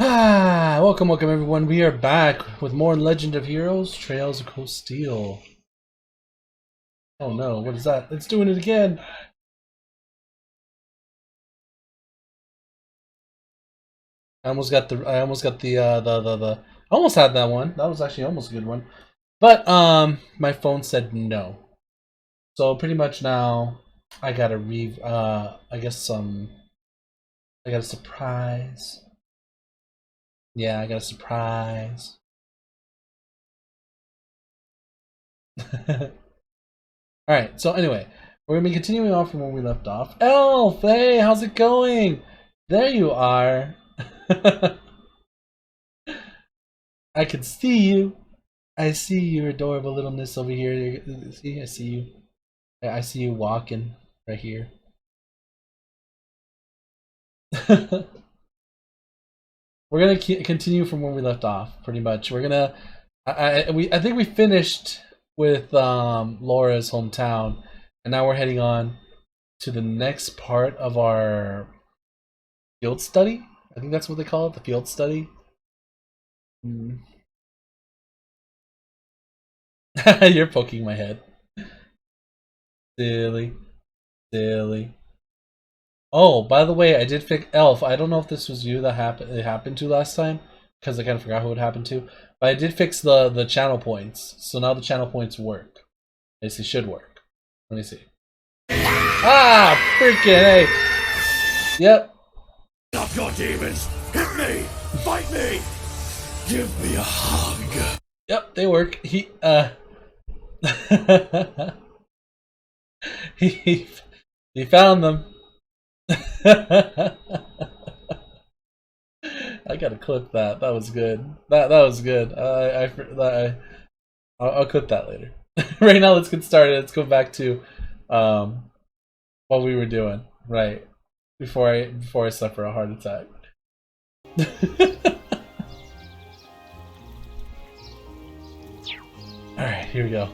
Welcome everyone. We are back with more Legend of Heroes, Trails of Cold Steel. Oh no, what is that? It's doing it again! I almost had that one. That was actually almost a good one. But my phone said no. So pretty much now I got I got a surprise. Yeah, I got a surprise. Alright, so anyway, we're going to be continuing on from where we left off. Elf, hey, how's it going? There you are. I can see you. I see your adorable littleness over here. See, I see you. I see you walking right here. We're gonna continue from where we left off, pretty much. We're gonna. I think we finished with Laura's hometown, and now we're heading on to the next part of our field study. I think that's what they call it, the field study. Mm. You're poking my head. Silly. Silly. Oh, by the way, I did fix Elf. I don't know if this was you that it happened to last time, because I kind of forgot who it happened to. But I did fix the channel points, so now the channel points work. They should work. Let me see. Ah, freaking hey! Yep. Stop your demons! Hit me! Fight me! Give me a hug! Yep, they work. He found them. I gotta clip that. That was good. That was good. I'll clip that later. Right now, let's get started. Let's go back to what we were doing. Right before I suffer a heart attack. All right, here we go.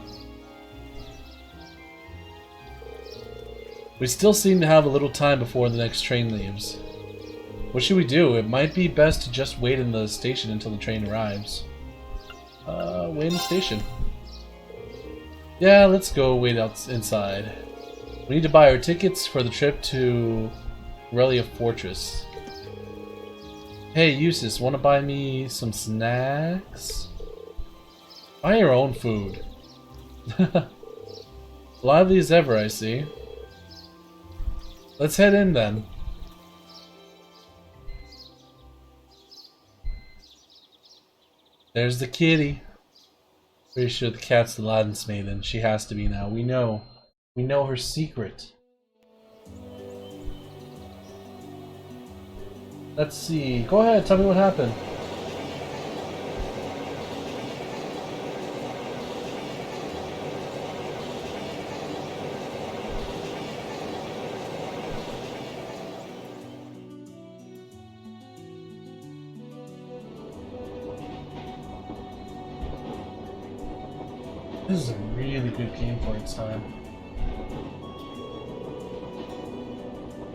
We still seem to have a little time before the next train leaves. What should we do? It might be best to just wait in the station until the train arrives. Wait in the station. Yeah, let's go wait inside. We need to buy our tickets for the trip to Relia Fortress. Hey, Eustace, wanna buy me some snacks? Buy your own food. Lively as ever, I see. Let's head in then. There's the kitty. Pretty sure the cat's Aladdin's maiden. She has to be now. We know. We know her secret. Let's see. Go ahead, tell me what happened. This is a really good game for its time.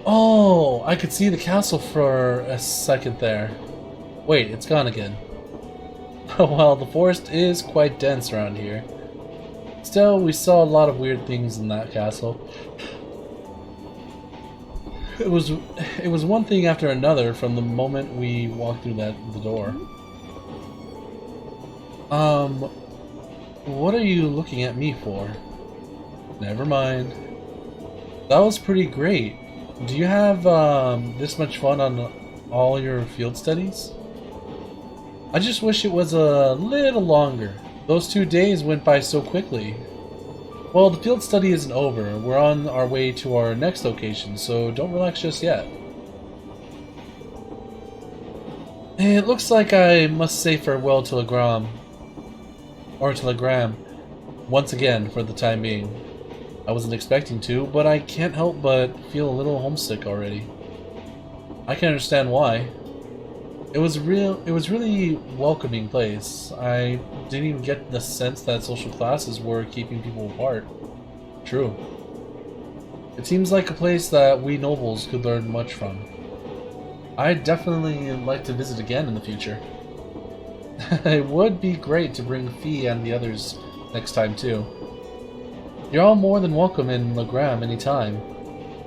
Oh, I could see the castle for a second there. Wait, it's gone again. Well, the forest is quite dense around here. Still, we saw a lot of weird things in that castle. It was one thing after another from the moment we walked through the door. What are you looking at me for? Never mind. That was pretty great. Do you have this much fun on all your field studies? I just wish it was a little longer. Those 2 days went by so quickly. Well, the field study isn't over. We're on our way to our next location, so don't relax just yet. It looks like I must say farewell to Legram. Or to Legram. Once again, for the time being. I wasn't expecting to, but I can't help but feel a little homesick already. I can understand why. It was really welcoming place. I didn't even get the sense that social classes were keeping people apart. True. It seems like a place that we nobles could learn much from. I'd definitely like to visit again in the future. It would be great to bring Fee and the others next time too. You're all more than welcome in Legram anytime.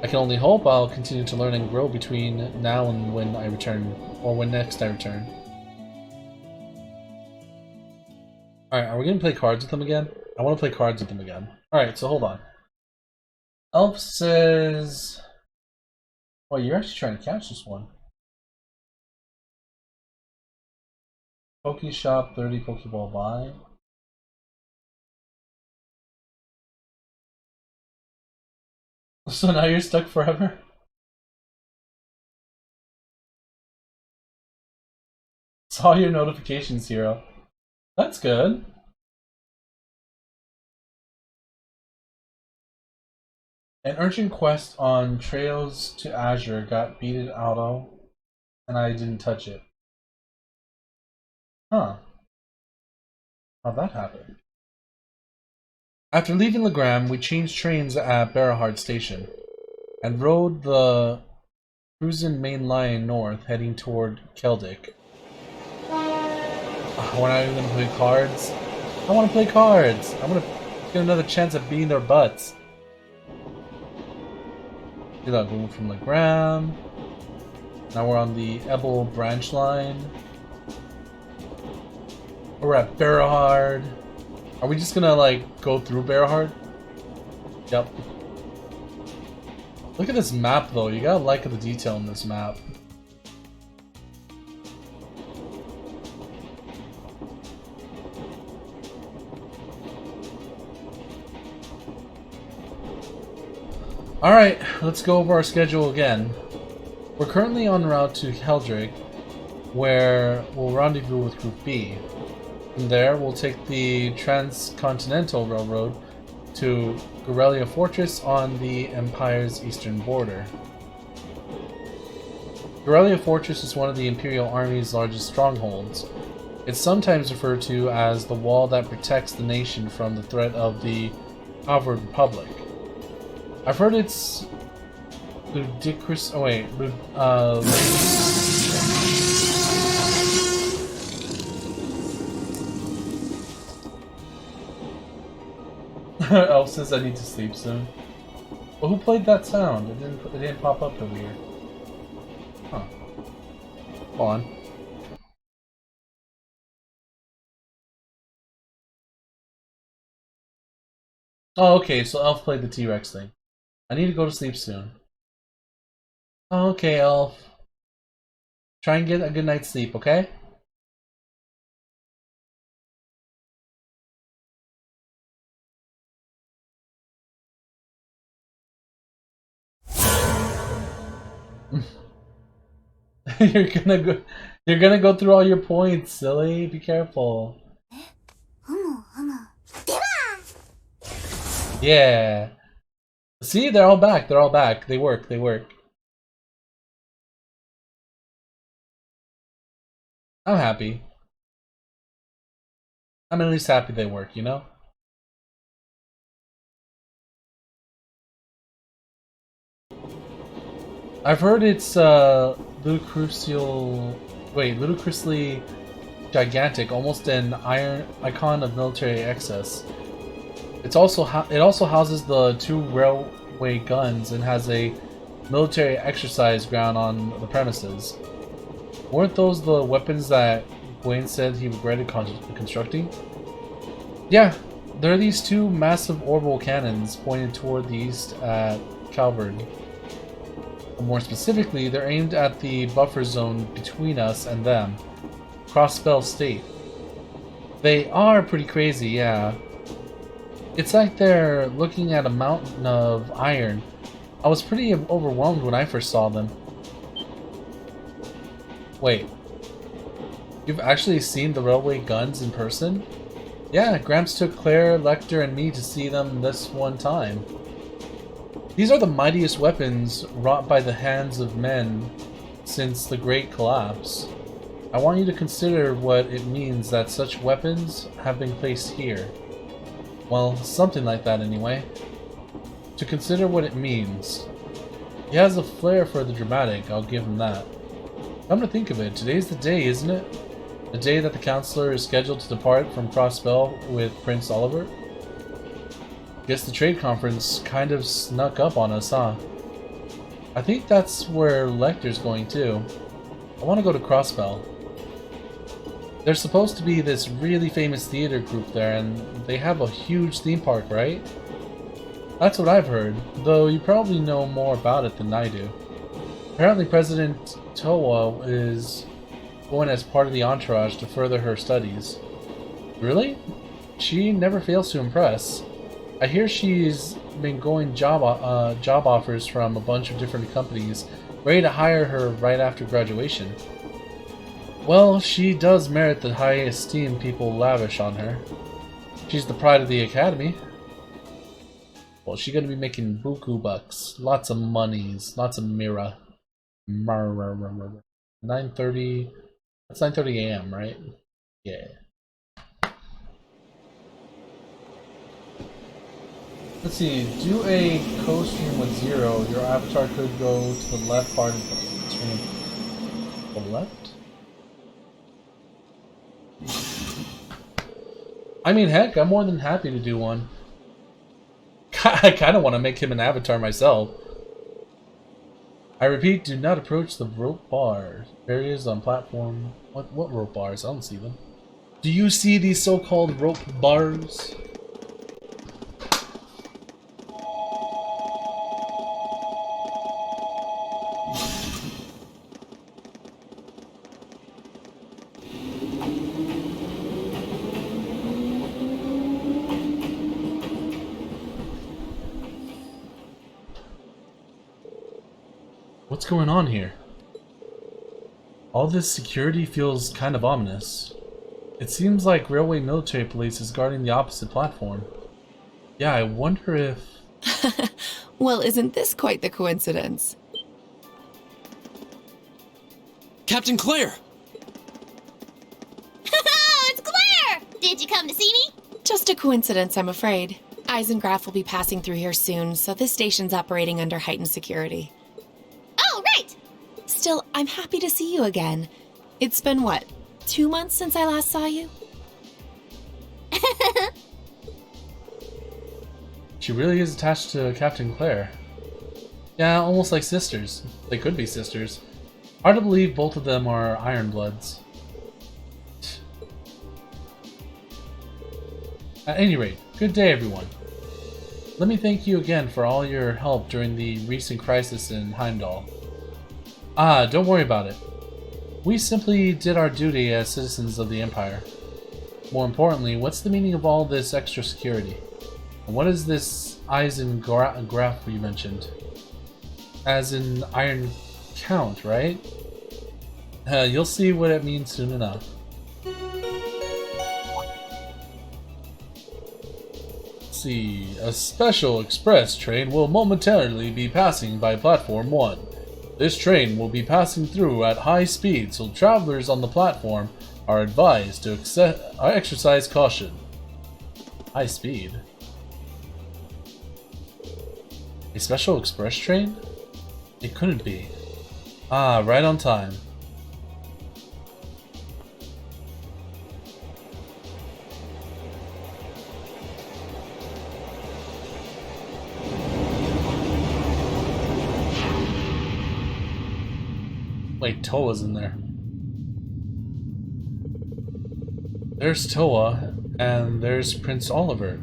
I can only hope I'll continue to learn and grow between now and when I return, or when next I return. Alright, are we gonna play cards with them again? I want to play cards with them again. Alright, so hold on. Elf says... Oh, you're actually trying to catch this one. Poke Shop, 30 Pokeball buy. So now you're stuck forever? Saw your notifications, Hiro. That's good. An urgent quest on Trails to Azure got beaten auto, and I didn't touch it. Huh. How'd that happen? After leaving Legram, we changed trains at Berahard Station, and rode the Cruisin' Main Line north, heading toward Keldic. We're not even gonna play cards? I wanna play cards! I wanna get another chance at beating their butts. See that, going from Legram. Now we're on the Ebel branch line. We're at Berahard. Are we just gonna like go through Berahard? Yep. Look at this map though, you gotta like the detail in this map. Alright, let's go over our schedule again. We're currently en route to Keldric, where we'll rendezvous with Group B. From there, we'll take the Transcontinental Railroad to Guerrilla Fortress on the Empire's eastern border. Guerrilla Fortress is one of the Imperial Army's largest strongholds. It's sometimes referred to as the wall that protects the nation from the threat of the Harvard Republic. I've heard it's ludicrous. Oh wait, Elf says I need to sleep soon. Well, who played that sound? It didn't pop up over here. Huh. Hold on. Oh, okay. So Elf played the T-Rex thing. I need to go to sleep soon. Okay, Elf. Try and get a good night's sleep, okay? You're gonna go through all your points, silly. Be careful. Yeah. See, they're all back. They're all back. They work. They work. I'm happy. I'm at least happy they work, you know? I've heard it's ludicrously gigantic, almost an iron icon of military excess. It also houses the 2 railway guns and has a military exercise ground on the premises. Weren't those the weapons that Gwaine said he regretted constructing? Yeah, there are these 2 massive orbital cannons pointed toward the east at Calvard. More specifically, they're aimed at the buffer zone between us and them, Crossspell State. They are pretty crazy, yeah. It's like they're looking at a mountain of iron. I was pretty overwhelmed when I first saw them. Wait, you've actually seen the railway guns in person? Yeah, Gramps took Claire, Lecter, and me to see them this one time. These are the mightiest weapons wrought by the hands of men since the Great Collapse. I want you to consider what it means that such weapons have been placed here. Well, something like that anyway. To consider what it means. He has a flair for the dramatic, I'll give him that. Come to think of it, today's the day, isn't it? The day that the counselor is scheduled to depart from Crossbell with Prince Oliver? Guess the trade conference kind of snuck up on us, huh? I think that's where Lecter's going too. I want to go to Crossbell. There's supposed to be this really famous theater group there, and they have a huge theme park, right? That's what I've heard, though you probably know more about it than I do. Apparently President Towa is going as part of the entourage to further her studies. Really? She never fails to impress. I hear she's been going job offers from a bunch of different companies, ready to hire her right after graduation. Well, she does merit the high esteem people lavish on her. She's the pride of the academy. Well, she's gonna be making buku bucks, lots of monies, lots of mira. 9:30. That's 9:30 a.m., right? Yeah. Let's see. Do a co-stream with Zero. Your avatar could go to the left part of the stream. The left? I mean, heck, I'm more than happy to do one. I kind of want to make him an avatar myself. I repeat, do not approach the rope bars. Barriers on platform. What rope bars? I don't see them. Do you see these so-called rope bars? What's going on here? All this security feels kind of ominous. It seems like Railway Military Police is guarding the opposite platform. Yeah, I wonder if... Well, isn't this quite the coincidence? Captain Claire! It's Claire! Did you come to see me? Just a coincidence, I'm afraid. Eisengraf will be passing through here soon, so this station's operating under heightened security. Oh, right! Still, I'm happy to see you again. It's been, what, 2 months since I last saw you? She really is attached to Captain Claire. Yeah, almost like sisters. They could be sisters. Hard to believe both of them are Ironbloods. At any rate, good day everyone. Let me thank you again for all your help during the recent crisis in Heimdall. Ah, don't worry about it. We simply did our duty as citizens of the Empire. More importantly, what's the meaning of all this extra security? And what is this Eisengraf you mentioned? As in Iron Count, right? You'll see what it means soon enough. Let's see. A special express train will momentarily be passing by Platform 1. This train will be passing through at high speed, so travelers on the platform are advised to exercise caution. High speed? A special express train? It couldn't be. Ah, right on time. Wait, Toa's in there. There's Toa, and there's Prince Oliver.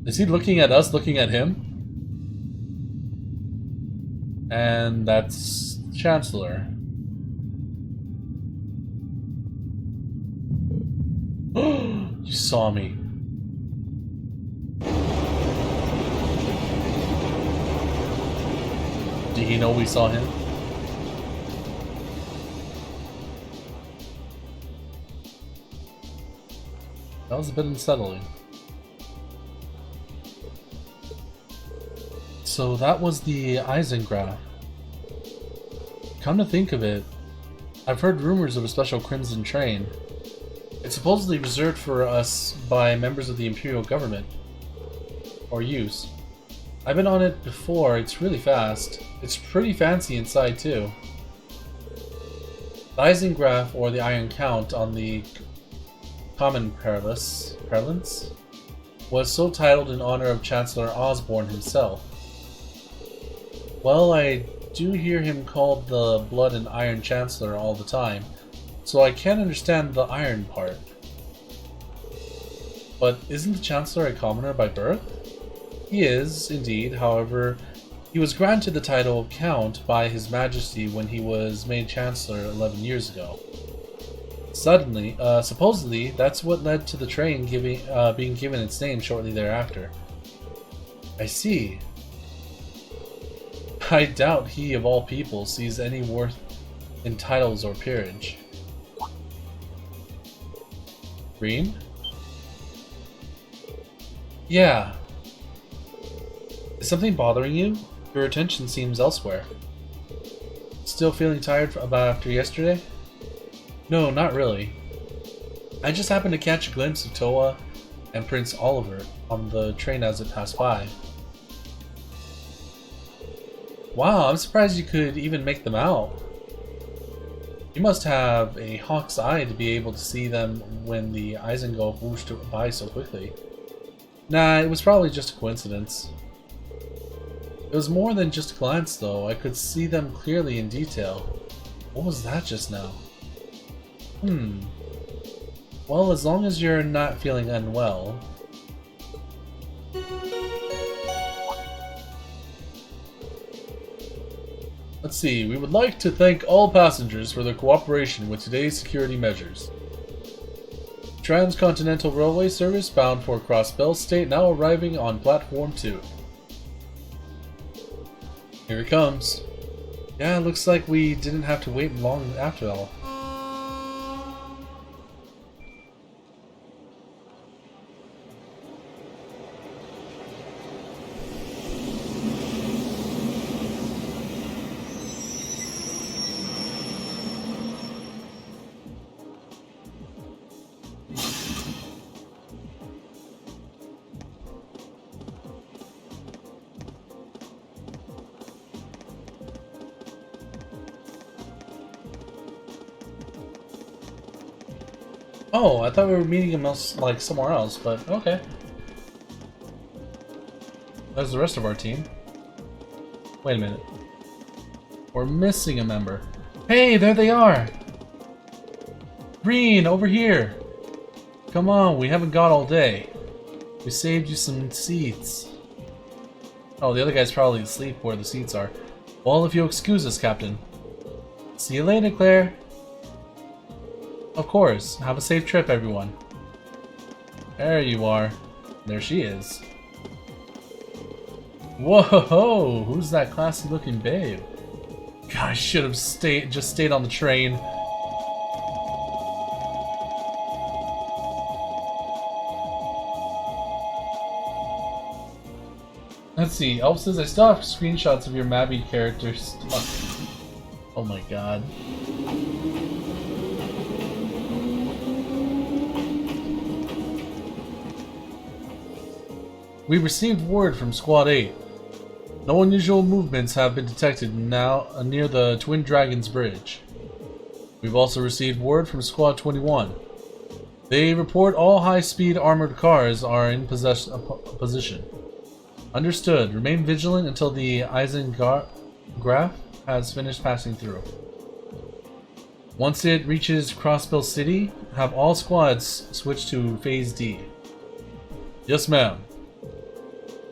Is he looking at us, looking at him? And that's Chancellor. You saw me. Did he know we saw him? That was a bit unsettling. So that was the Eisengraf. Come to think of it, I've heard rumors of a special Crimson train. It's supposedly reserved for us by members of the Imperial government. Or use. I've been on it before, it's really fast. It's pretty fancy inside too. The Eisengraph, or the Iron Count on the common parlance, was so titled in honor of Chancellor Osborne himself. Well, I do hear him called the Blood and Iron Chancellor all the time, so I can understand the iron part. But isn't the Chancellor a commoner by birth? He is, indeed. However, he was granted the title of Count by His Majesty when he was made Chancellor 11 years ago. Supposedly, that's what led to the train being given its name shortly thereafter. I see. I doubt he, of all people, sees any worth in titles or peerage. Green? Yeah. Is something bothering you? Your attention seems elsewhere. Still feeling tired after yesterday? No, not really. I just happened to catch a glimpse of Toa and Prince Oliver on the train as it passed by. Wow, I'm surprised you could even make them out. You must have a hawk's eye to be able to see them when the Isengolf whooshed by so quickly. Nah, it was probably just a coincidence. It was more than just a glance, though. I could see them clearly in detail. What was that just now? Well, as long as you're not feeling unwell. Let's see. We would like to thank all passengers for their cooperation with today's security measures. Transcontinental Railway service bound for Crossbell State now arriving on Platform 2. Here it comes. Yeah, it looks like we didn't have to wait long after all. Oh, I thought we were meeting him like somewhere else, but okay. There's the rest of our team. Wait a minute. We're missing a member. Hey, there they are! Green, over here! Come on, we haven't got all day. We saved you some seats. Oh, the other guy's probably asleep where the seats are. Well, if you'll excuse us, Captain. See you later, Claire. Of course. Have a safe trip, everyone. There you are. There she is. Whoa! Who's that classy-looking babe? God, I should have just stayed on the train. Let's see. Elf says I still have screenshots of your Mabby characters. Oh my god. We received word from Squad 8. No unusual movements have been detected now near the Twin Dragons Bridge. We've also received word from Squad 21. They report all high-speed armored cars are in position. Understood. Remain vigilant until the Eisengraph has finished passing through. Once it reaches Crossbell City, have all squads switch to Phase D. Yes, ma'am.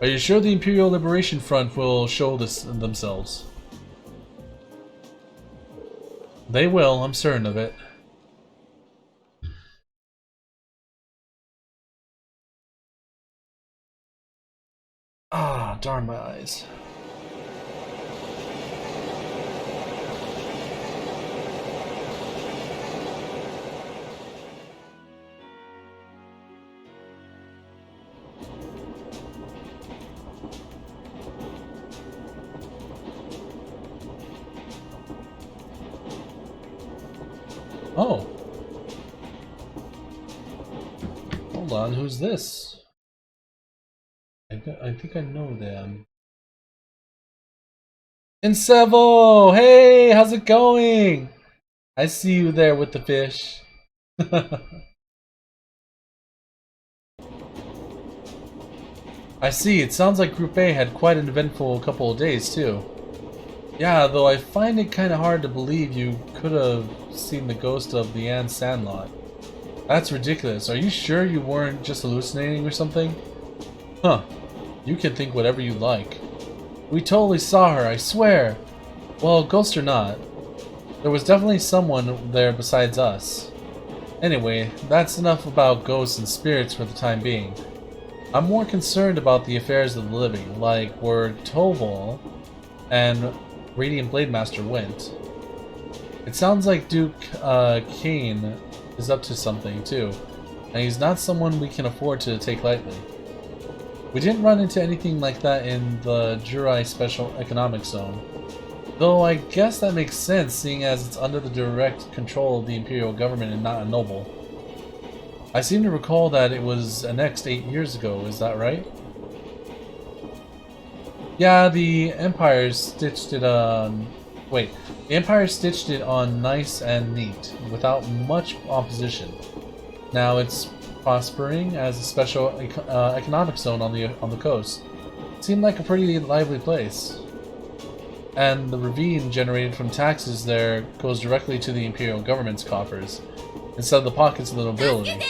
Are you sure the Imperial Liberation Front will show themselves? They will, I'm certain of it. Ah, darn my eyes. Oh. Hold on, who's this? I think I know them. Insevo! Hey, how's it going? I see you there with the fish. I see, it sounds like Group A had quite an eventful couple of days, too. Yeah, though I find it kinda hard to believe you could have seen the ghost of the Anne Sandlot. That's ridiculous. Are you sure you weren't just hallucinating or something? Huh. You can think whatever you like. We totally saw her, I swear! Well, ghost or not, there was definitely someone there besides us. Anyway, that's enough about ghosts and spirits for the time being. I'm more concerned about the affairs of the living, like where Toval and Radiant Blade Master went. It sounds like Duke Kane is up to something too, and he's not someone we can afford to take lightly. We didn't run into anything like that in the Jurai Special Economic Zone, though I guess that makes sense seeing as it's under the direct control of the Imperial government and not a noble. I seem to recall that it was annexed 8 years ago, is that right? Yeah, the Empire stitched it on... Wait, the Empire stitched it on nice and neat, without much opposition. Now it's prospering as a special economic zone on the coast. It seemed like a pretty lively place. And the ravine generated from taxes there goes directly to the Imperial government's coffers, instead of the pockets of the nobility.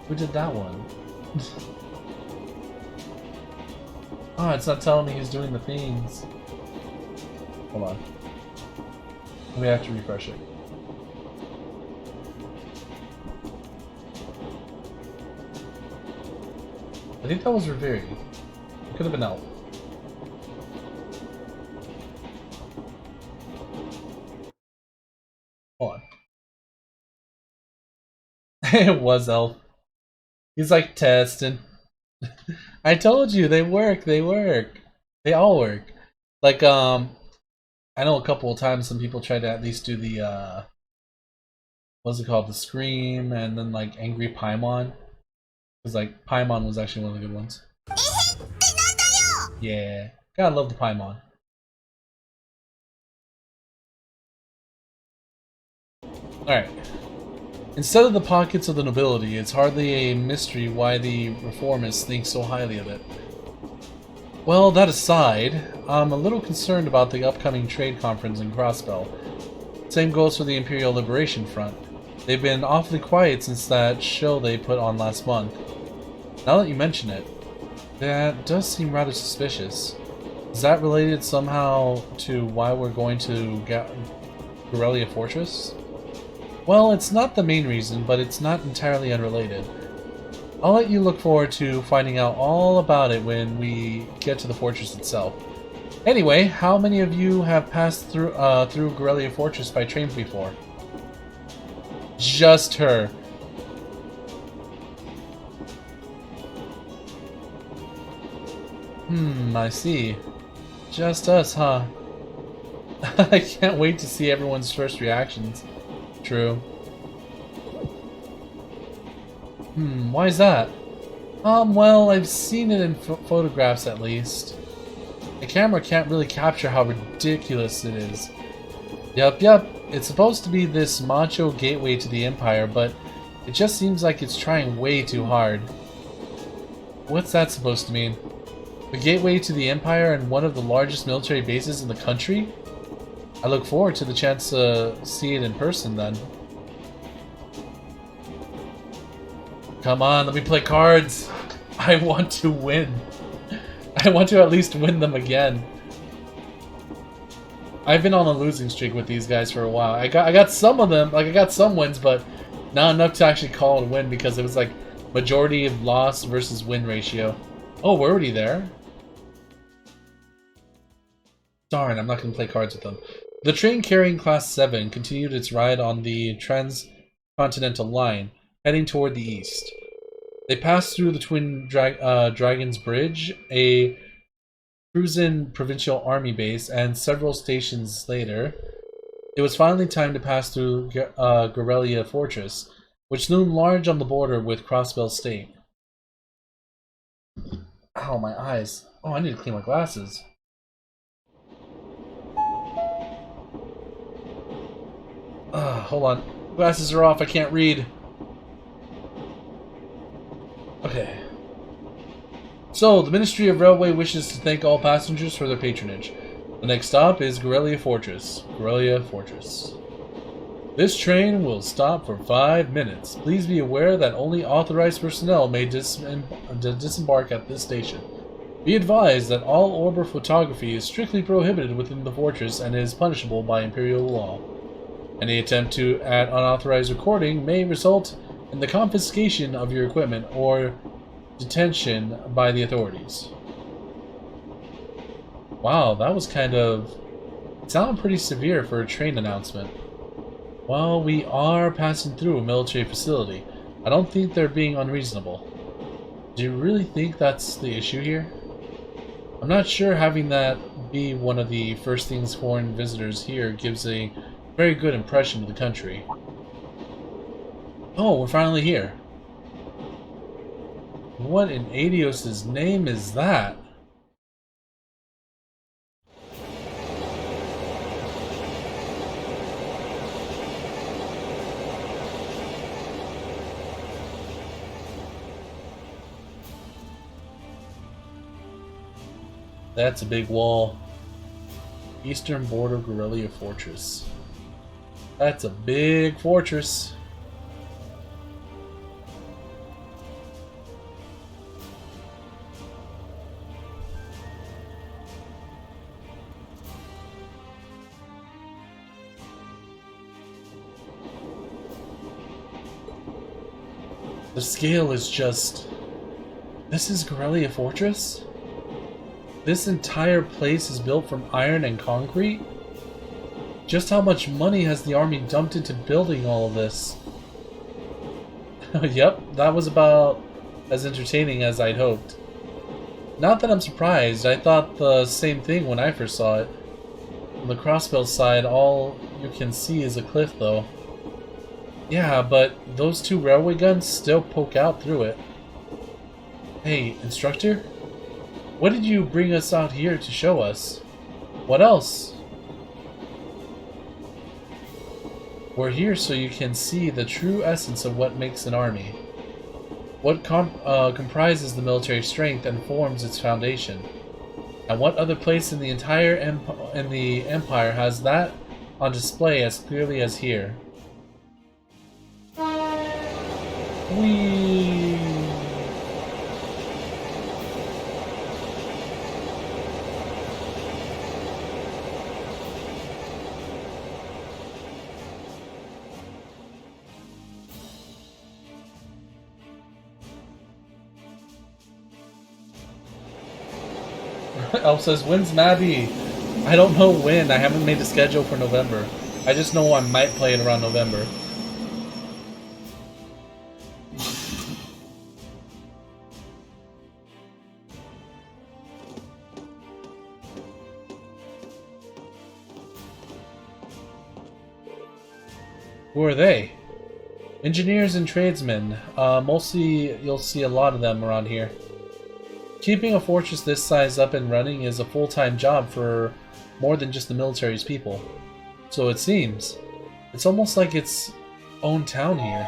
Who did that one? Oh, it's not telling me he's doing the things. Hold on. We have to refresh it. I think that was Reveri. It could have been Elf. Hold on. It was Elf. He's like testing. I told you, they work, they work. They all work. Like, I know a couple of times some people try to at least do the, what's it called? The Scream, and then like Angry Paimon. Because like, Paimon was actually one of the good ones. Yeah, gotta love the Paimon. Alright. Instead of the pockets of the nobility, it's hardly a mystery why the reformists think so highly of it. Well, that aside, I'm a little concerned about the upcoming trade conference in Crossbell. Same goes for the Imperial Liberation Front. They've been awfully quiet since that show they put on last month. Now that you mention it, that does seem rather suspicious. Is that related somehow to why we're going to Guerrilla Fortress? Well, it's not the main reason, but it's not entirely unrelated. I'll let you look forward to finding out all about it when we get to the fortress itself. Anyway, how many of you have passed through Guerrilla Fortress by train before? Just her. I see. Just us, huh? I can't wait to see everyone's first reactions. True. Why is that? Well, I've seen it in photographs at least. The camera can't really capture how ridiculous it is. Yup, it's supposed to be this macho gateway to the Empire, but it just seems like it's trying way too hard. What's that supposed to mean? The gateway to the Empire and one of the largest military bases in the country? I look forward to the chance to see it in person then. Come on, let me play cards. I want to win. I want to at least win them again. I've been on a losing streak with these guys for a while. I got some of them, like I got some wins, but not enough to actually call it a win because it was like majority of loss versus win ratio. Oh, we're already there? Darn, I'm not going to play cards with them. The train carrying Class 7 continued its ride on the Transcontinental Line, heading toward the east. They passed through the Twin Dragons Bridge, a Cruzin Provincial Army base, and several stations later, it was finally time to pass through Guerrilla Fortress, which loomed large on the border with Crossbell State. Ow, my eyes. Oh, I need to clean my glasses. Hold on. Glasses are off, I can't read. Okay. So, the Ministry of Railway wishes to thank all passengers for their patronage. The next stop is Gorelia Fortress. Gorelia Fortress. This train will stop for 5 minutes. Please be aware that only authorized personnel may disembark at this station. Be advised that all orbital photography is strictly prohibited within the fortress and is punishable by imperial law. Any attempt at unauthorized recording may result in the confiscation of your equipment or detention by the authorities. Wow, that was it sounded pretty severe for a train announcement. Well, we are passing through a military facility. I don't think they're being unreasonable. Do you really think that's the issue here? I'm not sure having that be one of the first things foreign visitors here gives a very good impression of the country. Oh, we're finally here. What in Adios' name is that? That's a big wall. Eastern border Gorelia Fortress. That's a big fortress. The scale is just... This is Gorelia Fortress? This entire place is built from iron and concrete? Just how much money has the army dumped into building all of this? Yep, that was about as entertaining as I'd hoped. Not that I'm surprised, I thought the same thing when I first saw it. On the crossbelt side, all you can see is a cliff though. Yeah, but those two railway guns still poke out through it. Hey, instructor? What did you bring us out here to show us? What else? We're here so you can see the true essence of what makes an army. What comprises the military strength and forms its foundation. And what other place in the entire empire has that on display as clearly as here? Elf says, when's Mabby? I don't know when. I haven't made a schedule for November. I just know I might play it around November. Who are they? Engineers and tradesmen. Mostly you'll see a lot of them around here. Keeping a fortress this size up and running is a full-time job for more than just the military's people. So it seems. It's almost like its own town here.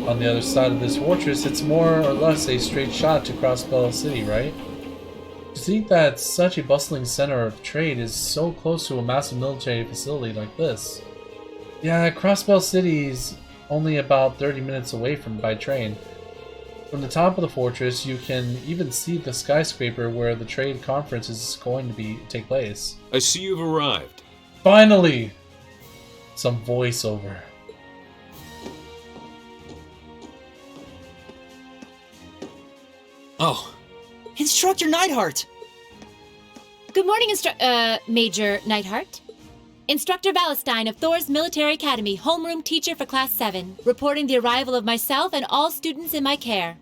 On the other side of this fortress, it's more or less a straight shot to Crossbell City, right? To think that such a bustling center of trade is so close to a massive military facility like this. Yeah, Crossbell City is only about 30 minutes away by train. From the top of the fortress, you can even see the skyscraper where the trade conference is going to take place. I see you've arrived. Finally! Some voiceover. Oh, Instructor Neidhart! Good morning, Major Neidhart. Instructor Valestein of Thor's Military Academy, homeroom teacher for Class 7, reporting the arrival of myself and all students in my care.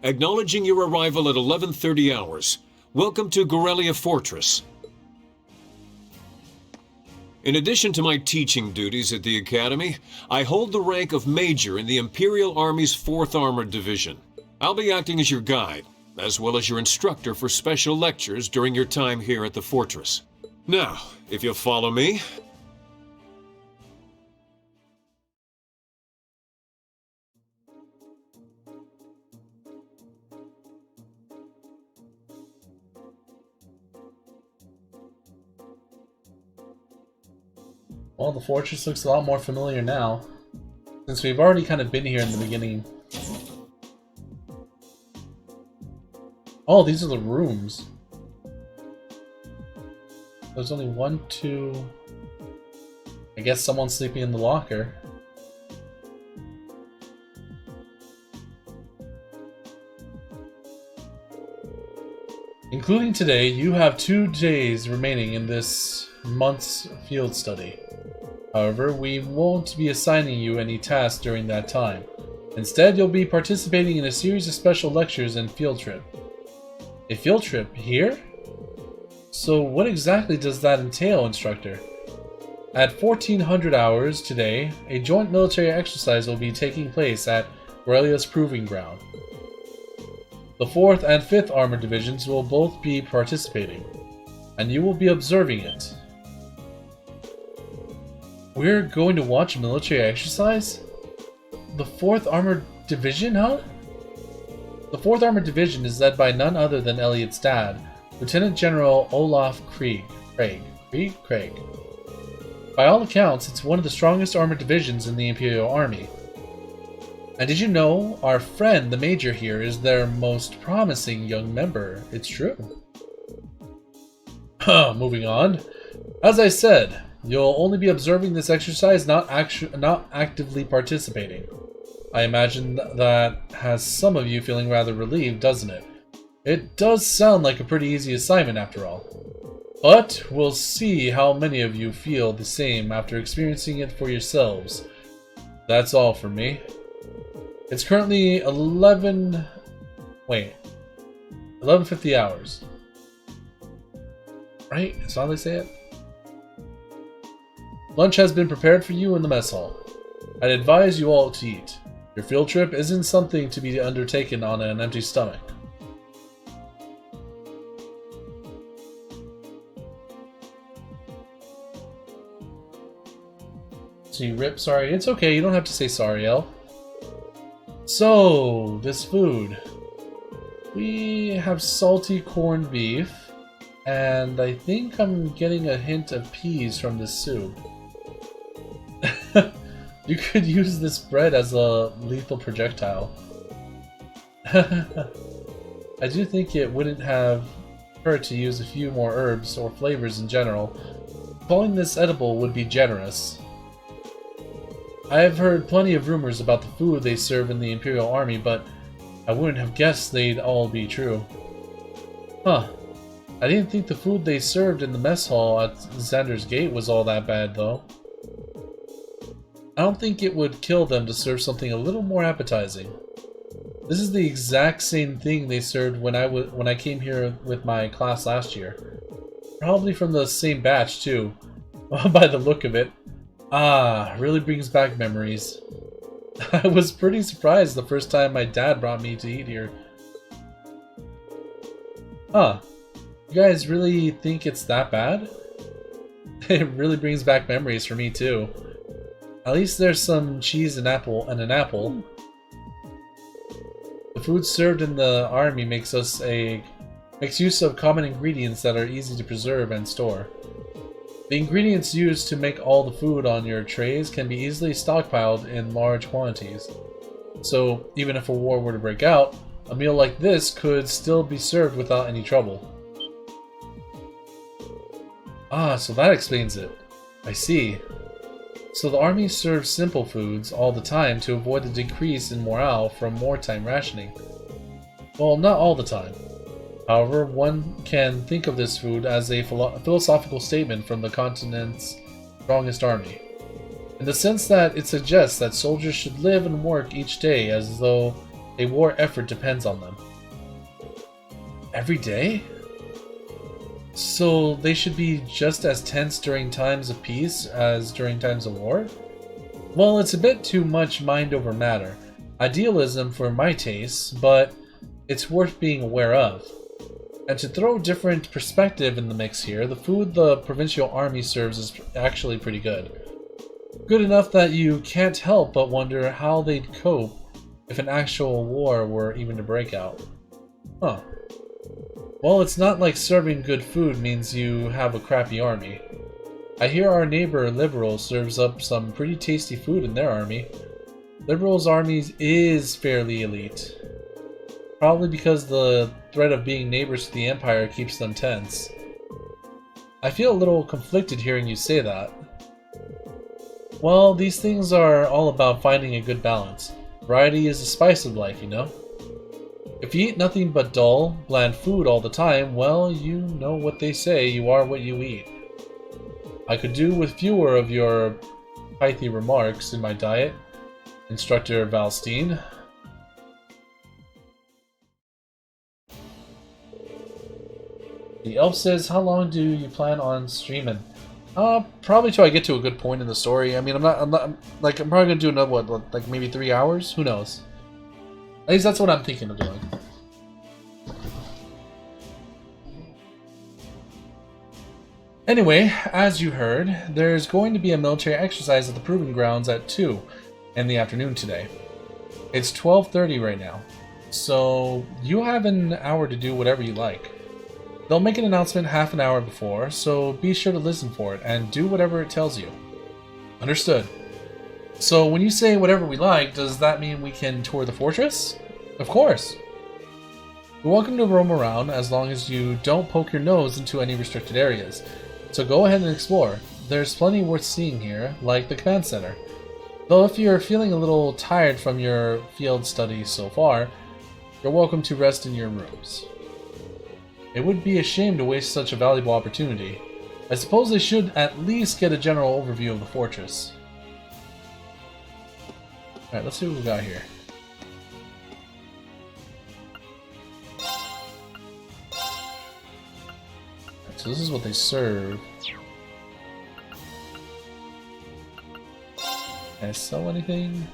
Acknowledging your arrival at 11:30 hours. Welcome to Gorelia Fortress. In addition to my teaching duties at the Academy, I hold the rank of Major in the Imperial Army's 4th Armored Division. I'll be acting as your guide, as well as your instructor for special lectures during your time here at the fortress. Now, if you'll follow me. Well, the fortress looks a lot more familiar now, since we've already kind of been here in the beginning. Oh, these are the rooms. There's only 1, 2... I guess someone's sleeping in the locker. Including today, you have 2 days remaining in this month's field study. However, we won't be assigning you any tasks during that time. Instead, you'll be participating in a series of special lectures and field trip. A field trip here? So what exactly does that entail, instructor? At 1400 hours today, a joint military exercise will be taking place at Aurelia's Proving Ground. The 4th and 5th Armored Divisions will both be participating, and you will be observing it. We're going to watch a military exercise? The 4th Armored Division, huh? The 4th Armored Division is led by none other than Elliot's dad, Lieutenant General Olaf Craig. By all accounts, it's one of the strongest armored divisions in the Imperial Army. And did you know our friend, the Major here, is their most promising young member? It's true. Moving on. As I said, you'll only be observing this exercise, not actively participating. I imagine that has some of you feeling rather relieved, doesn't it? It does sound like a pretty easy assignment after all. But we'll see how many of you feel the same after experiencing it for yourselves. That's all from me. It's currently 11:50 hours. Right? That's how they say it? Lunch has been prepared for you in the mess hall. I'd advise you all to eat. Your field trip isn't something to be undertaken on an empty stomach. See, Rip, sorry. It's okay, you don't have to say sorry, El. So, this food. We have salty corned beef, and I think I'm getting a hint of peas from this soup. You could use this bread as a lethal projectile. I do think it wouldn't have hurt to use a few more herbs or flavors in general. Calling this edible would be generous. I have heard plenty of rumors about the food they serve in the Imperial Army, but I wouldn't have guessed they'd all be true. Huh. I didn't think the food they served in the mess hall at Xander's Gate was all that bad, though. I don't think it would kill them to serve something a little more appetizing. This is the exact same thing they served when I came here with my class last year. Probably from the same batch, too. By the look of it. Ah, really brings back memories. I was pretty surprised the first time my dad brought me to eat here. Huh. You guys really think it's that bad? It really brings back memories for me, too. At least there's some cheese and an apple. The food served in the army makes use of common ingredients that are easy to preserve and store. The ingredients used to make all the food on your trays can be easily stockpiled in large quantities. So even if a war were to break out, a meal like this could still be served without any trouble. Ah, so that explains it. I see. So the army serves simple foods all the time to avoid the decrease in morale from wartime rationing. Well, not all the time. However, one can think of this food as a philosophical statement from the continent's strongest army, in the sense that it suggests that soldiers should live and work each day as though a war effort depends on them. Every day? So they should be just as tense during times of peace as during times of war? Well, it's a bit too much mind over matter. Idealism for my tastes, but it's worth being aware of. And to throw a different perspective in the mix here, the food the provincial army serves is actually pretty good. Good enough that you can't help but wonder how they'd cope if an actual war were even to break out. Huh. Well, it's not like serving good food means you have a crappy army. I hear our neighbor Liberal serves up some pretty tasty food in their army. Liberal's army is fairly elite. Probably because the threat of being neighbors to the Empire keeps them tense. I feel a little conflicted hearing you say that. Well, these things are all about finding a good balance. Variety is the spice of life, you know? If you eat nothing but dull, bland food all the time, well, you know what they say, you are what you eat. I could do with fewer of your pithy remarks in my diet, Instructor Valstein. The elf says, how long do you plan on streaming? Probably till I get to a good point in the story. I mean, I'm probably gonna do another one, like maybe 3 hours? Who knows? At least that's what I'm thinking of doing. Anyway, as you heard, there's going to be a military exercise at the Proving Grounds at 2 in the afternoon today. It's 12:30 right now, so you have an hour to do whatever you like. They'll make an announcement half an hour before, so be sure to listen for it and do whatever it tells you. Understood. So when you say whatever we like, does that mean we can tour the fortress? Of course. You're welcome to roam around as long as you don't poke your nose into any restricted areas. So go ahead and explore. There's plenty worth seeing here, like the command center. Though if you're feeling a little tired from your field studies so far, you're welcome to rest in your rooms. It would be a shame to waste such a valuable opportunity. I suppose they should at least get a general overview of the fortress. Alright, let's see what we got here. Right, so this is what they serve. Can I sell anything?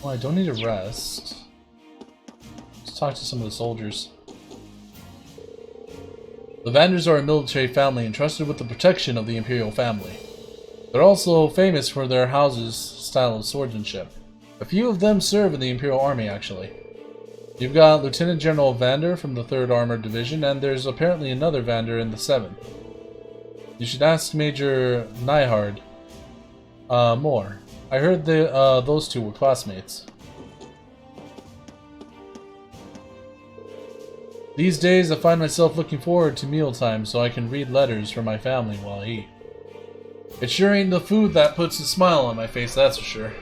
Well, I don't need a rest. Let's talk to some of the soldiers. The Vanders are a military family entrusted with the protection of the Imperial family. They're also famous for their house's style of swordsmanship. A few of them serve in the Imperial Army, actually. You've got Lieutenant General Vander from the 3rd Armored Division, and there's apparently another Vander in the 7th. You should ask Major Neihard more. I heard those two were classmates. These days I find myself looking forward to mealtime so I can read letters from my family while I eat. It sure ain't the food that puts a smile on my face, that's for sure.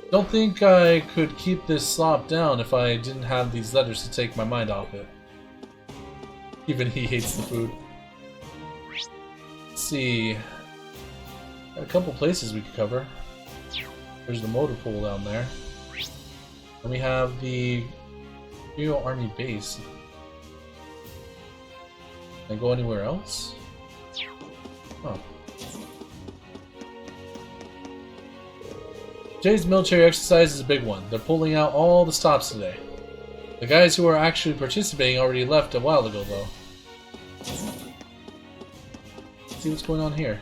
Don't think I could keep this slop down if I didn't have these letters to take my mind off it. Even he hates the food. Let's see. Got a couple places we could cover. There's the motor pool down there. And we have the Imperial Army base. Can I go anywhere else? Huh. Today's military exercise is a big one. They're pulling out all the stops today. The guys who are actually participating already left a while ago, though. Let's see what's going on here.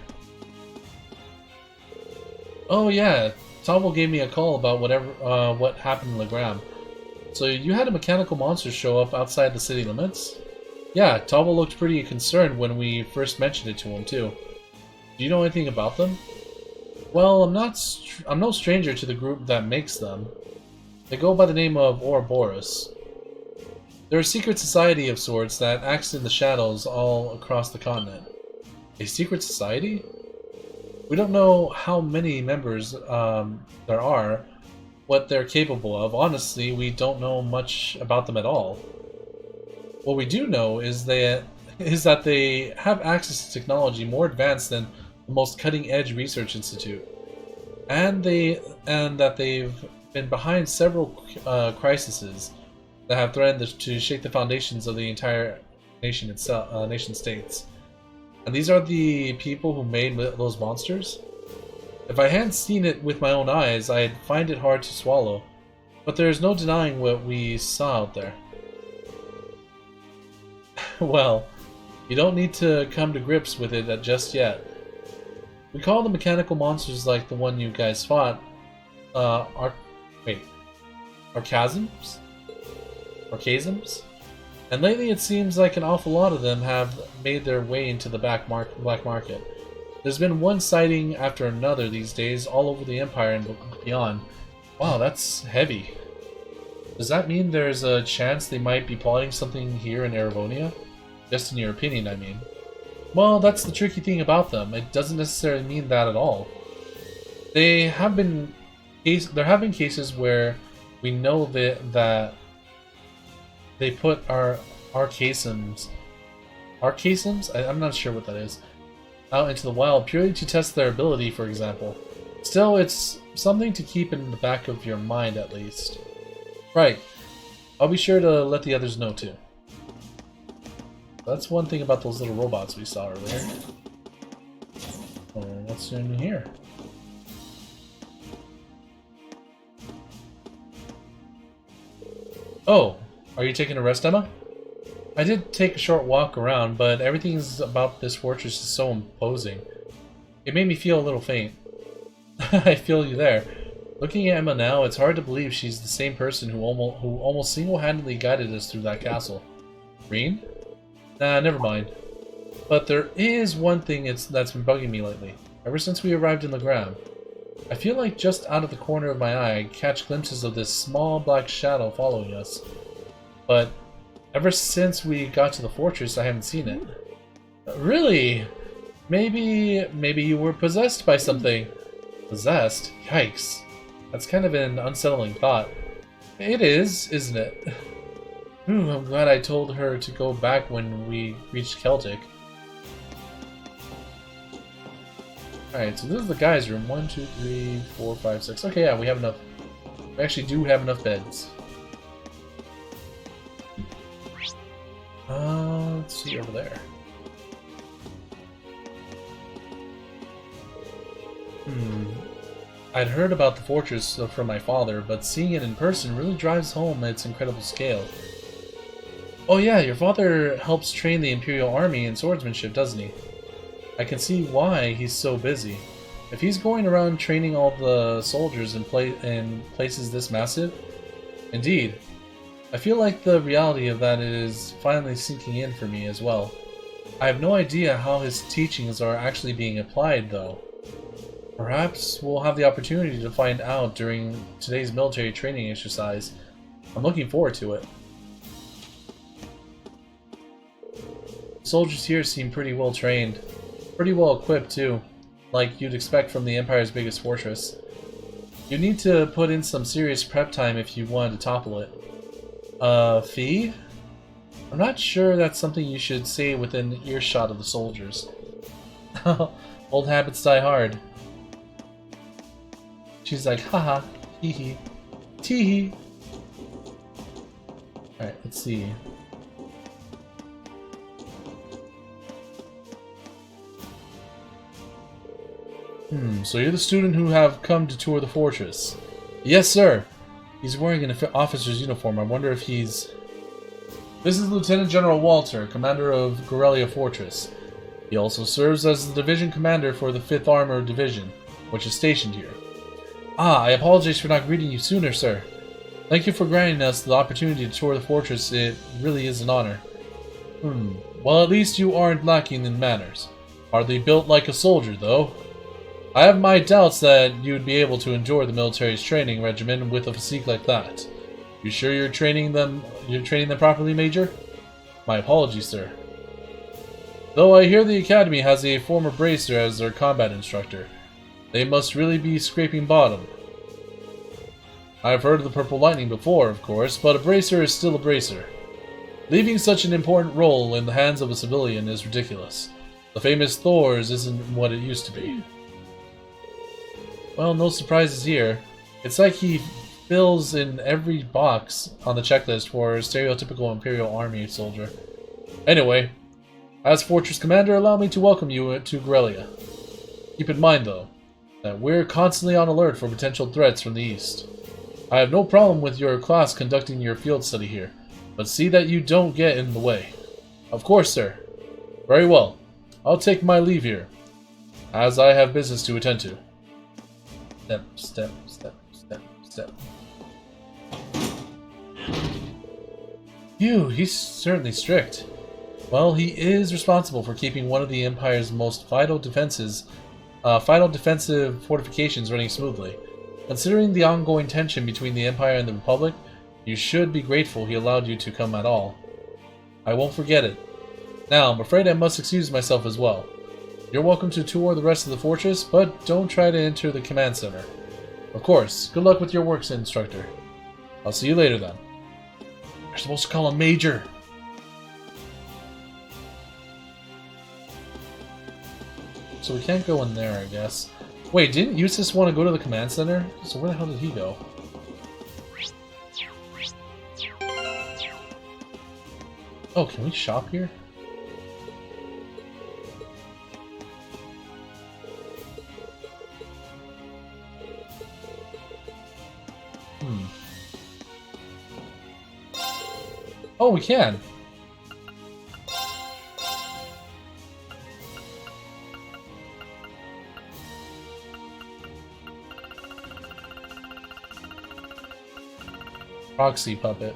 Oh yeah, Tombo gave me a call about what happened in Legram. So you had a mechanical monster show up outside the city limits? Yeah, Tombo looked pretty concerned when we first mentioned it to him too. Do you know anything about them? Well, I'm no stranger to the group that makes them. They go by the name of Ouroboros. They're a secret society of sorts that acts in the shadows all across the continent. A secret society? We don't know how many members there are, what they're capable of. Honestly, we don't know much about them at all. What we do know is that is that they have access to technology more advanced than the most cutting-edge research institute, and that they've been behind several crises that have threatened to shake the foundations of the entire nation itself, nation states. And these are the people who made those monsters? If I hadn't seen it with my own eyes, I'd find it hard to swallow. But there's no denying what we saw out there. Well, you don't need to come to grips with it just yet. We call the mechanical monsters like the one you guys fought, Archasms? Archasms? And lately it seems like an awful lot of them have made their way into the black market. There's been one sighting after another these days all over the Empire and beyond. Wow, that's heavy. Does that mean there's a chance they might be plotting something here in Erebonia? Just in your opinion, I mean. Well, that's the tricky thing about them. It doesn't necessarily mean that at all. There have been cases where we know that they put our Archasms, I'm not sure what that is, out into the wild purely to test their ability, for example. Still, it's something to keep in the back of your mind at least. Right. I'll be sure to let the others know too. That's one thing about those little robots we saw earlier. Oh, what's in here? Oh, are you taking a rest, Emma? I did take a short walk around, but everything about this fortress is so imposing. It made me feel a little faint. I feel you there. Looking at Emma now, it's hard to believe she's the same person who almost single-handedly guided us through that castle. Green? Nah, never mind. But there is one thing that's been bugging me lately. Ever since we arrived in Legram, I feel like just out of the corner of my eye I catch glimpses of this small black shadow following us. But ever since we got to the fortress, I haven't seen it. Really? Maybe you were possessed by something. Possessed? Yikes. That's kind of an unsettling thought. It is, isn't it? I'm glad I told her to go back when we reached Celtic. Alright, so this is the guys' room. 1, 2, 3, 4, 5, 6. Okay, yeah, we have enough. We actually do have enough beds. Let's see over there. I'd heard about the fortress from my father, but seeing it in person really drives home its incredible scale. Oh yeah, your father helps train the Imperial Army in swordsmanship, doesn't he? I can see why he's so busy. If he's going around training all the soldiers in places this massive, indeed. I feel like the reality of that is finally sinking in for me as well. I have no idea how his teachings are actually being applied, though. Perhaps we'll have the opportunity to find out during today's military training exercise. I'm looking forward to it. Soldiers here seem pretty well trained. Pretty well equipped too, like you'd expect from the Empire's biggest fortress. You need to put in some serious prep time if you wanted to topple it. Fee? I'm not sure that's something you should say within earshot of the soldiers. Old habits die hard. She's like, haha, hee hee, tee hee. Alright, let's see. So you're the student who have come to tour the fortress? Yes, sir. He's wearing an officer's uniform. I wonder if he's... This is Lieutenant General Walter, commander of Gorelia Fortress. He also serves as the division commander for the 5th Armored Division, which is stationed here. Ah, I apologize for not greeting you sooner, sir. Thank you for granting us the opportunity to tour the fortress. It really is an honor. Well, at least you aren't lacking in manners. Hardly built like a soldier, though. I have my doubts that you'd be able to endure the military's training regimen with a physique like that. You sure you're training them properly, Major? My apologies, sir. Though I hear the Academy has a former bracer as their combat instructor. They must really be scraping bottom. I've heard of the Purple Lightning before, of course, but a bracer is still a bracer. Leaving such an important role in the hands of a civilian is ridiculous. The famous Thors isn't what it used to be. Well, no surprises here. It's like he fills in every box on the checklist for a stereotypical Imperial Army soldier. Anyway, as Fortress Commander, allow me to welcome you to Grelia. Keep in mind, though, that we're constantly on alert for potential threats from the east. I have no problem with your class conducting your field study here, but see that you don't get in the way. Of course, sir. Very well. I'll take my leave here, as I have business to attend to. Step, step, step, step, step. Phew, he's certainly strict. Well, he is responsible for keeping one of the Empire's most vital defensive fortifications running smoothly. Considering the ongoing tension between the Empire and the Republic, you should be grateful he allowed you to come at all. I won't forget it. Now, I'm afraid I must excuse myself as well. You're welcome to tour the rest of the fortress, but don't try to enter the command center. Of course, good luck with your work, instructor. I'll see you later then. You're supposed to call him Major. So we can't go in there, I guess. Wait, didn't Eustace want to go to the command center? So where the hell did he go? Oh, can we shop here? Oh, we can! Proxy puppet.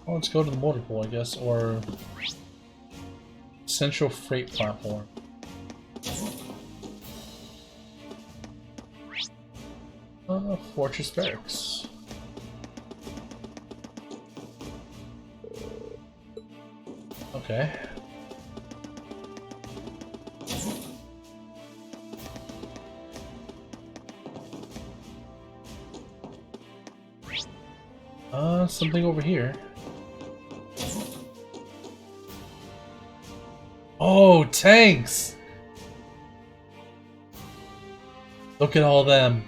Well, let's go to the motor pool, I guess, or Central Freight Platform. Fortress Barracks. Okay. Something over here. Oh, tanks! Look at all them.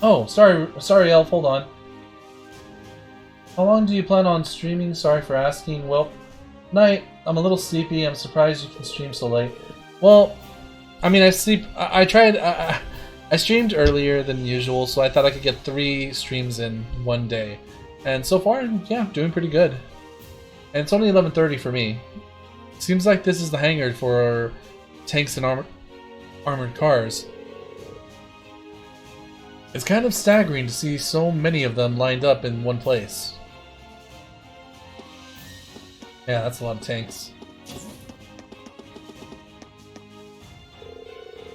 Oh, sorry, Elf, hold on. How long do you plan on streaming? Sorry for asking. Well, night. I'm a little sleepy. I'm surprised you can stream so late. Well, I mean, I streamed earlier than usual, so I thought I could get 3 streams in one day. And so far, yeah, doing pretty good. And it's only 11:30 for me. Seems like this is the hangar for tanks and armored cars. It's kind of staggering to see so many of them lined up in one place. Yeah, that's a lot of tanks.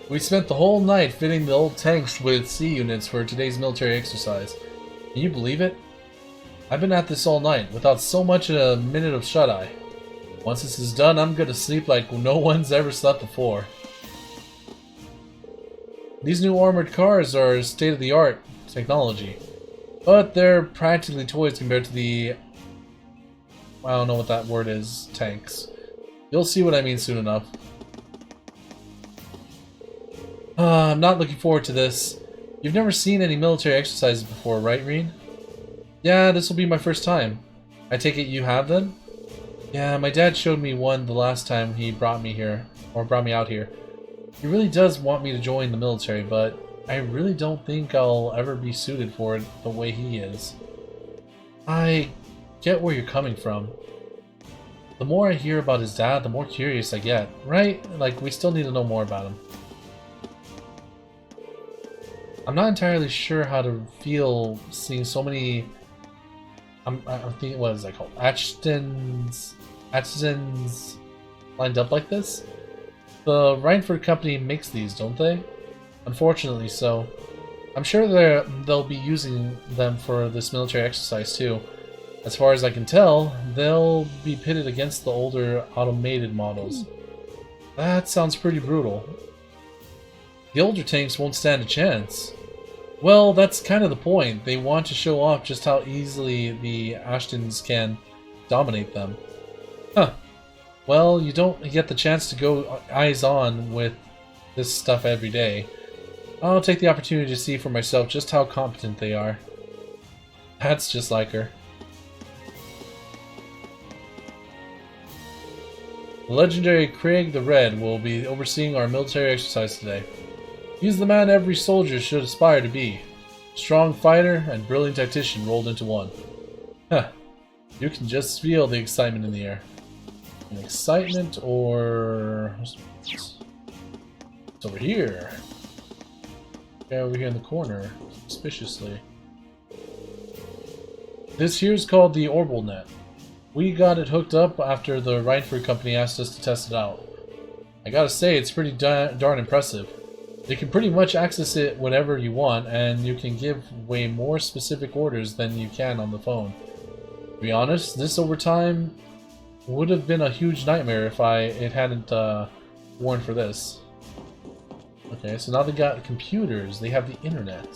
We spent the whole night fitting the old tanks with C units for today's military exercise. Can you believe it? I've been at this all night, without so much as a minute of shut-eye. Once this is done, I'm gonna sleep like no one's ever slept before. These new armored cars are state-of-the-art technology, but they're practically toys compared to the... I don't know what that word is, tanks. You'll see what I mean soon enough. I'm not looking forward to this. You've never seen any military exercises before, right, Reen? Yeah, this will be my first time. I take it you have then? Yeah, my dad showed me one the last time he brought me here, or brought me out here. He really does want me to join the military, but I really don't think I'll ever be suited for it the way he is. I get where you're coming from. The more I hear about his dad, the more curious I get, right? Like, we still need to know more about him. I'm not entirely sure how to feel seeing so many... I'm thinking, what is that called? Achtons lined up like this? The Rhineford company makes these, don't they? Unfortunately so. I'm sure they'll be using them for this military exercise too. As far as I can tell, they'll be pitted against the older automated models. That sounds pretty brutal. The older tanks won't stand a chance. Well, that's kind of the point. They want to show off just how easily the Ashtons can dominate them. Huh. Well, you don't get the chance to go eyes-on with this stuff every day. I'll take the opportunity to see for myself just how competent they are. That's just like her. The legendary Craig the Red will be overseeing our military exercise today. He's the man every soldier should aspire to be. Strong fighter and brilliant tactician rolled into one. Huh. You can just feel the excitement in the air. An excitement or... It's over here. Yeah, over here in the corner. Suspiciously. This here's called the Orbital Net. We got it hooked up after the Reinford company asked us to test it out. I gotta say, it's pretty darn impressive. You can pretty much access it whenever you want, and you can give way more specific orders than you can on the phone. To be honest, this over time would have been a huge nightmare if it hadn't warned for this. Okay, so now they got computers, they have the internet.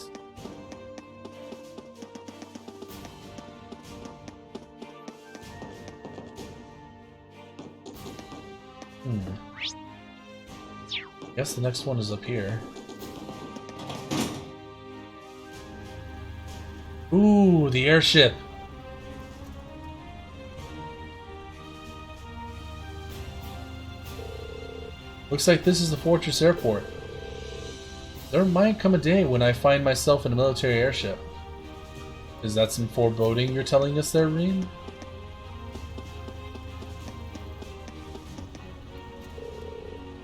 I guess the next one is up here. Ooh, the airship! Looks like this is the Fortress Airport. There might come a day when I find myself in a military airship. Is that some foreboding you're telling us there, Reem?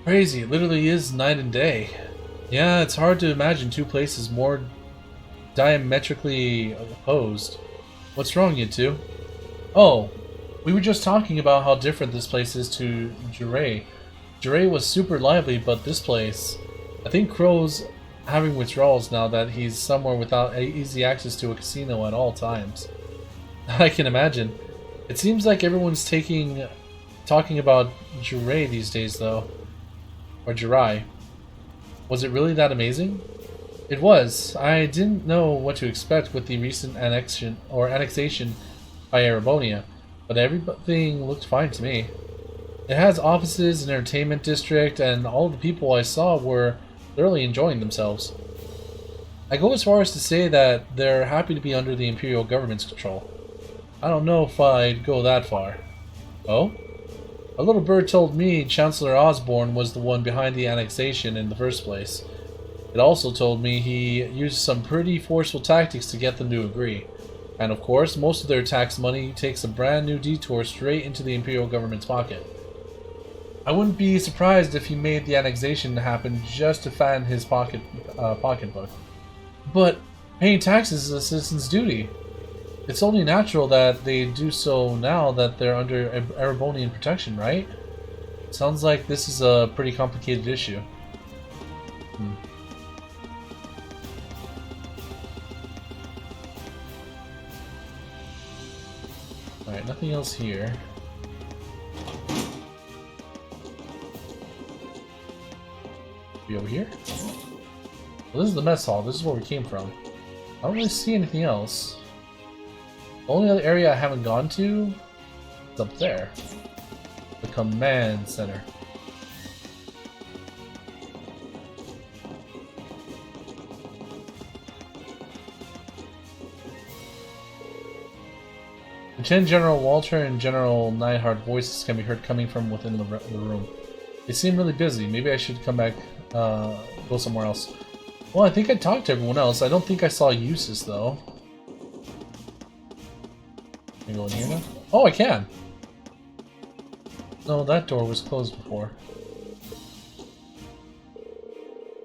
Crazy, it literally is night and day. Yeah, it's hard to imagine two places more diametrically opposed. What's wrong, you two? Oh, we were just talking about how different this place is to Jure. Jure was super lively, but this place... I think Crow's having withdrawals now that he's somewhere without easy access to a casino at all times. I can imagine. It seems like everyone's talking about Jure these days, though. Or Jirai. Was it really that amazing? It was. I didn't know what to expect with the recent annexation by Erebonia, but everything looked fine to me. It has offices, an entertainment district, and all of the people I saw were thoroughly enjoying themselves. I go as far as to say that they're happy to be under the Imperial government's control. I don't know if I'd go that far. Oh? A little bird told me Chancellor Osborne was the one behind the annexation in the first place. It also told me he used some pretty forceful tactics to get them to agree. And of course, most of their tax money takes a brand new detour straight into the Imperial government's pocket. I wouldn't be surprised if he made the annexation happen just to fan his pocketbook. But paying taxes is a citizen's duty. It's only natural that they do so now that they're under Erebonian protection, right? Sounds like this is a pretty complicated issue. Alright, nothing else here. Be over here? Well, this is the mess hall. This is where we came from. I don't really see anything else. The only other area I haven't gone to is up there. The command center. Lieutenant General Walter and General Neidhart voices can be heard coming from within the room. They seem really busy. Maybe I should come back, go somewhere else. Well, I think I talked to everyone else. I don't think I saw Eustace, though. Can I go in here now? Oh, I can! No, that door was closed before.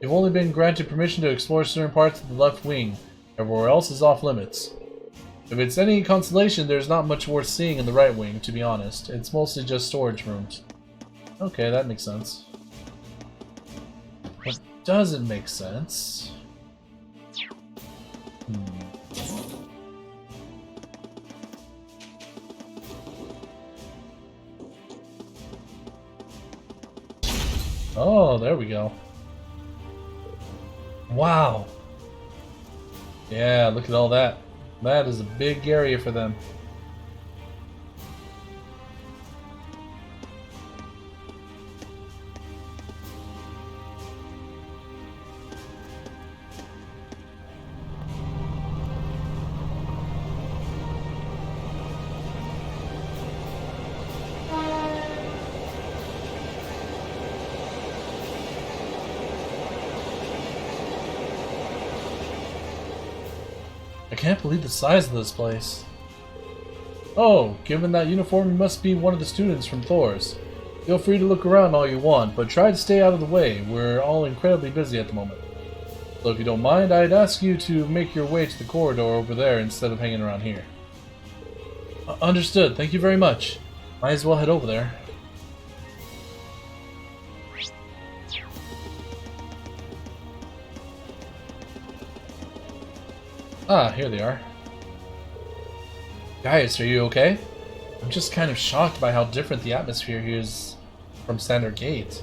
You've only been granted permission to explore certain parts of the left wing. Everywhere else is off limits. If it's any consolation, there's not much worth seeing in the right wing, to be honest. It's mostly just storage rooms. Okay, that makes sense. What doesn't make sense Oh, there we go. Wow. Yeah, look at all that. That is a big area for them. I can't believe the size of this place. Oh, given that uniform, you must be one of the students from Thor's. Feel free to look around all you want, but try to stay out of the way. We're all incredibly busy at the moment. So if you don't mind, I'd ask you to make your way to the corridor over there instead of hanging around here. Understood. Thank you very much. Might as well head over there. Ah, here they are. Guys, are you okay? I'm just kind of shocked by how different the atmosphere here is from Standard Gate.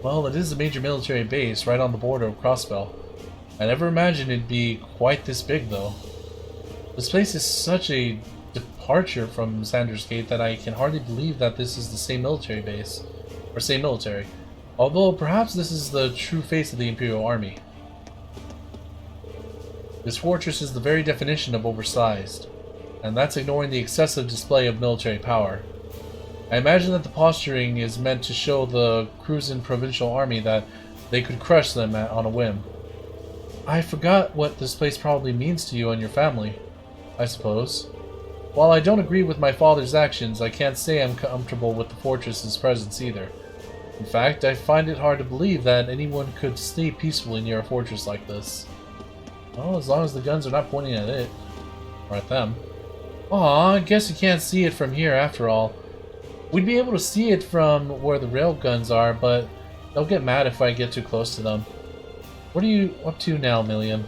Well, it is a major military base right on the border of Crossbell. I never imagined it'd be quite this big, though. This place is such a departure from Standard Gate that I can hardly believe that this is the same military base. Or same military. Although, perhaps this is the true face of the Imperial Army. This fortress is the very definition of oversized, and that's ignoring the excessive display of military power. I imagine that the posturing is meant to show the cruising provincial army that they could crush them on a whim. I forgot what this place probably means to you and your family, I suppose. While I don't agree with my father's actions, I can't say I'm comfortable with the fortress's presence either. In fact, I find it hard to believe that anyone could stay peacefully near a fortress like this. Well, as long as the guns are not pointing at it. Or at them. Aw, I guess you can't see it from here after all. We'd be able to see it from where the rail guns are, but they'll get mad if I get too close to them. What are you up to now, Milliam?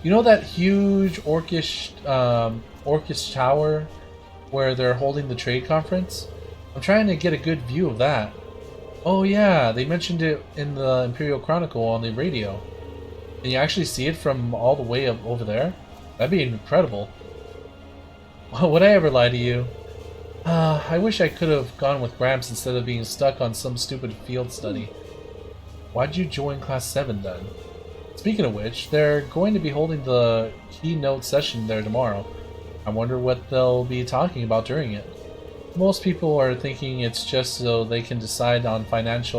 You know that huge orcish tower where they're holding the trade conference? I'm trying to get a good view of that. Oh yeah, they mentioned it in the Imperial Chronicle on the radio. Can you actually see it from all the way up over there? That'd be incredible. Would I ever lie to you? I wish I could have gone with Gramps instead of being stuck on some stupid field study. Why'd you join Class 7 then? Speaking of which, they're going to be holding the keynote session there tomorrow. I wonder what they'll be talking about during it. Most people are thinking it's just so they can decide on finance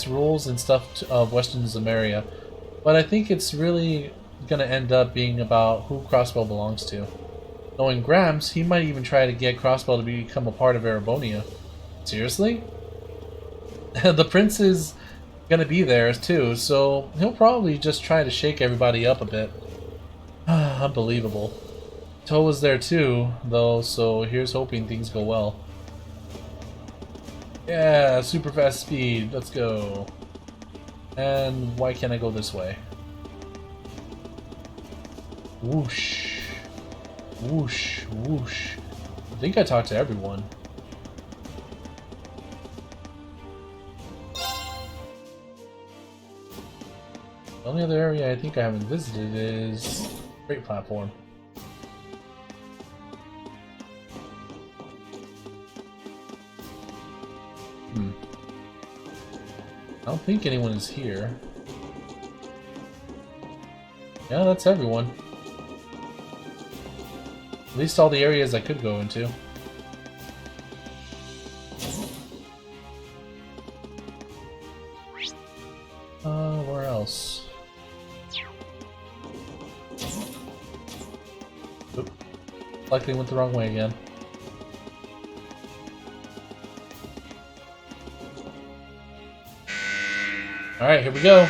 rules and stuff of Western Zemeria. But I think it's really gonna end up being about who Crossbell belongs to. Knowing Gramps, he might even try to get Crossbell to become a part of Erebonia. Seriously? The prince is gonna be there too, so he'll probably just try to shake everybody up a bit. Unbelievable. Toe was there too, though, so here's hoping things go well. Yeah, super fast speed, let's go. And why can't I go this way? Whoosh. Whoosh, whoosh. I think I talked to everyone. The only other area I think I haven't visited is Freight Platform. I don't think anyone is here. Yeah, that's everyone. At least all the areas I could go into. Where else? Oop. Likely went the wrong way again. Alright, here we go.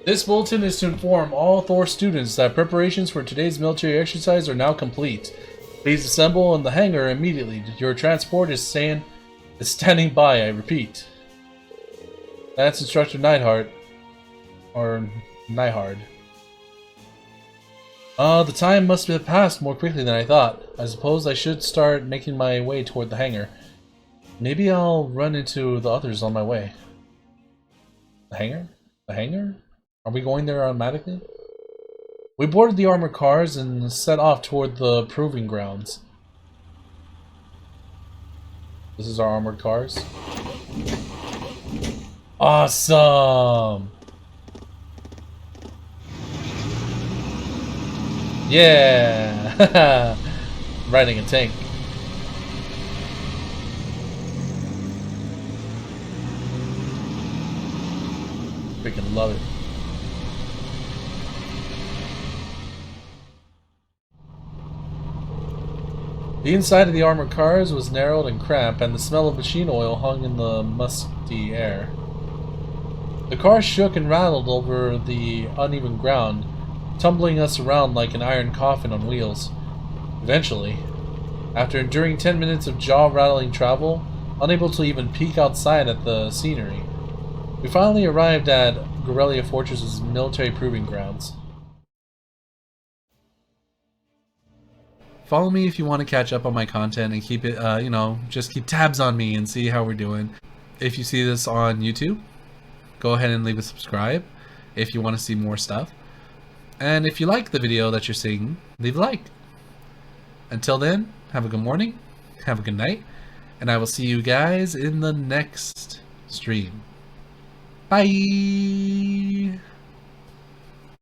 This bulletin is to inform all Thor students that preparations for today's military exercise are now complete. Please assemble in the hangar immediately. Your transport is standing by, I repeat. That's Instructor Neidhart. Or Neihard. The time must have passed more quickly than I thought. I suppose I should start making my way toward the hangar. Maybe I'll run into the others on my way. The hangar? The hangar? Are we going there automatically? We boarded the armored cars and set off toward the proving grounds. This is our armored cars. Awesome! Yeah! Riding a tank. Freaking love it. The inside of the armored cars was narrowed and cramped, and the smell of machine oil hung in the musty air. The car shook and rattled over the uneven ground, tumbling us around like an iron coffin on wheels. Eventually, after enduring 10 minutes of jaw-rattling travel, unable to even peek outside at the scenery, we finally arrived at Guerrilla Fortress's military proving grounds. Follow me if you want to catch up on my content and keep it, just keep tabs on me and see how we're doing. If you see this on YouTube, go ahead and leave a subscribe if you want to see more stuff. And if you like the video that you're seeing, leave a like. Until then, have a good morning, have a good night, and I will see you guys in the next stream. Bye!